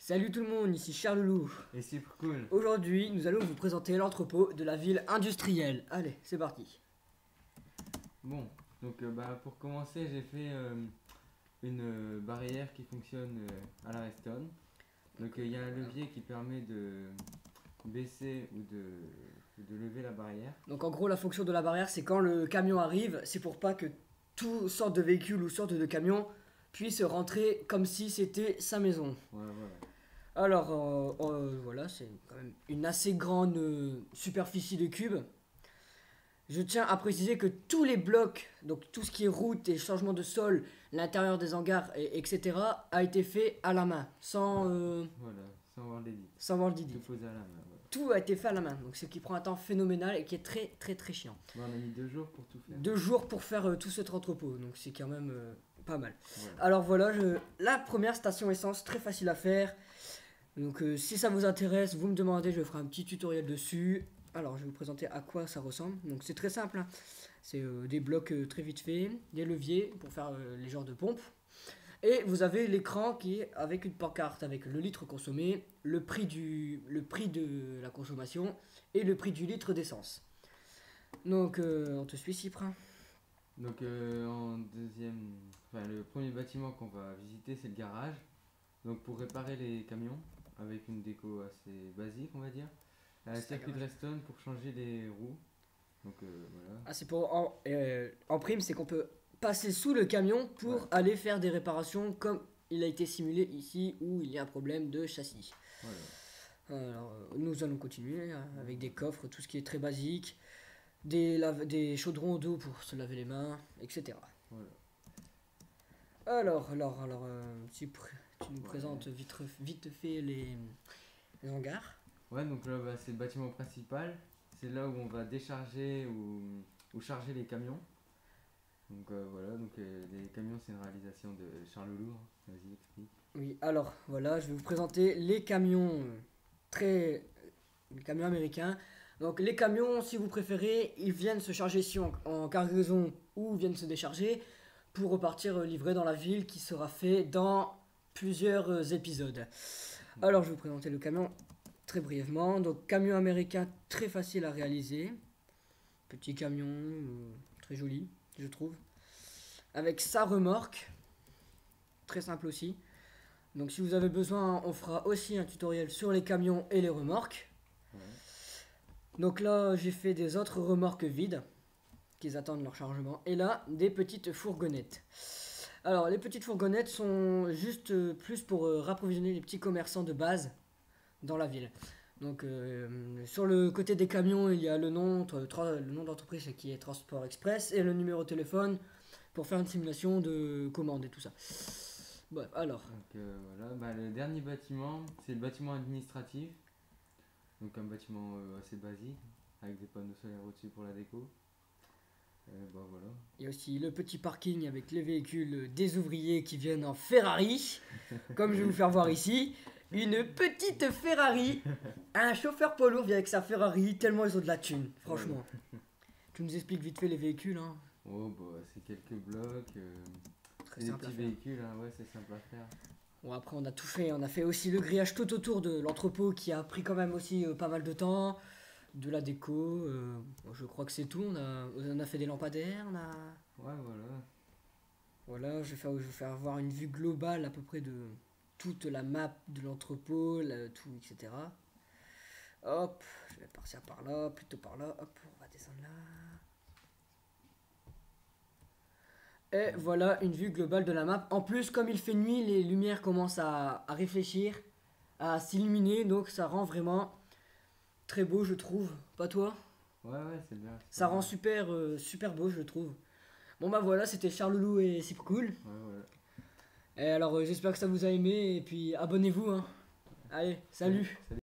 Salut tout le monde, ici Charloulou. Et c'est cool. Aujourd'hui, nous allons vous présenter l'entrepôt de la ville industrielle. Allez, c'est parti. Bon, donc pour commencer, j'ai fait une barrière qui fonctionne à la Redstone. Donc il y a un levier qui permet de baisser ou de lever la barrière. Donc en gros, la fonction de la barrière, c'est quand le camion arrive, c'est pour pas que toute sorte de véhicule ou sorte de camion puisse rentrer comme si c'était sa maison. Voilà, voilà. Alors, voilà, c'est quand même une assez grande superficie de cubes. Je tiens à préciser que tous les blocs, donc tout ce qui est route et changement de sol, l'intérieur des hangars, etc., a été fait à la main, Voilà, sans voir l'édit. sans voir le Tout Didi. posé à la main. Voilà. Tout a été fait à la main, donc ce qui prend un temps phénoménal et qui est très très très chiant. Bon, on a mis 2 jours pour tout faire. 2 jours pour faire tout cet entrepôt, donc c'est quand même pas mal. Voilà. Alors voilà, la première station essence, très facile à faire. Donc si ça vous intéresse, vous me demandez, je ferai un petit tutoriel dessus. Alors je vais vous présenter à quoi ça ressemble. Donc c'est très simple, hein. C'est des blocs très vite faits, des leviers pour faire les genres de pompes. Et vous avez l'écran qui est avec une pancarte avec le litre consommé, le prix de la consommation et le prix du litre d'essence. Donc on te suit, Cyprin. Donc le premier bâtiment qu'on va visiter, c'est le garage. Donc pour réparer les camions, avec une déco assez basique, on va dire. Un C'est un circuit de garage. Redstone pour changer les roues. Donc voilà. Ah, c'est pour en prime, c'est qu'on peut passer sous le camion pour Ouais. aller faire des réparations comme il a été simulé ici où il y a un problème de châssis. Voilà. Alors, nous allons continuer hein, avec des coffres, tout ce qui est très basique, des chaudrons d'eau pour se laver les mains, etc. Voilà. Alors, tu nous Ouais. présentes vite fait les hangars. Ouais, donc là, c'est le bâtiment principal. C'est là où on va décharger ou charger les camions. Donc voilà, donc les camions, c'est une réalisation de Charles Leloup. Vas-y, explique. Oui, alors voilà, je vais vous présenter les camions les camions américains. Donc les camions, si vous préférez, ils viennent se charger ici en cargaison ou viennent se décharger pour repartir livrer dans la ville qui sera fait dans plusieurs épisodes. Alors je vais vous présenter le camion très brièvement. Donc camion américain très facile à réaliser. Petit camion très joli, je trouve. Avec sa remorque, très simple aussi. Donc si vous avez besoin, on fera aussi un tutoriel sur les camions et les remorques. Ouais. Donc là, j'ai fait des autres remorques vides qui attendent leur chargement. Et là, des petites fourgonnettes. Alors, les petites fourgonnettes sont juste plus pour rapprovisionner les petits commerçants de base dans la ville. Donc, sur le côté des camions, il y a le nom d'entreprise qui est Transport Express et le numéro de téléphone pour faire une simulation de commande et tout ça. Bref, alors, Donc voilà, le dernier bâtiment, c'est le bâtiment administratif. Donc un bâtiment assez basique, avec des panneaux solaires au-dessus pour la déco. Voilà. il y a aussi le petit parking avec les véhicules des ouvriers qui viennent en Ferrari, comme je vais vous faire voir ici. Une petite Ferrari. Un chauffeur poids lourd vient avec sa Ferrari, tellement ils ont de la thune, franchement. Tu nous expliques vite fait les véhicules, hein. Oh, c'est quelques blocs. Très C'est des simple à petits faire. véhicules, hein, ouais, c'est simple à faire. Bon, après, on a tout fait. On a fait aussi le grillage tout autour de l'entrepôt qui a pris quand même aussi pas mal de temps. De la déco. Bon, je crois que c'est tout. On a fait des lampadaires. Ouais, voilà. Voilà, je vais faire voir une vue globale à peu près de toute la map de l'entrepôt, tout, etc. Hop, je vais partir par là, plutôt par là. Hop, on va descendre là. Et voilà une vue globale de la map. En plus, comme il fait nuit, les lumières commencent à réfléchir, à s'illuminer. Donc ça rend vraiment très beau, je trouve. Pas toi? Ouais, c'est bien. c'est Ça pas rend mal. super beau, je trouve. Bon bah voilà, c'était Charloulou et c'est cool. Ouais, voilà. Et alors j'espère que ça vous a aimé. Et puis abonnez-vous, hein. Allez, salut! Salut.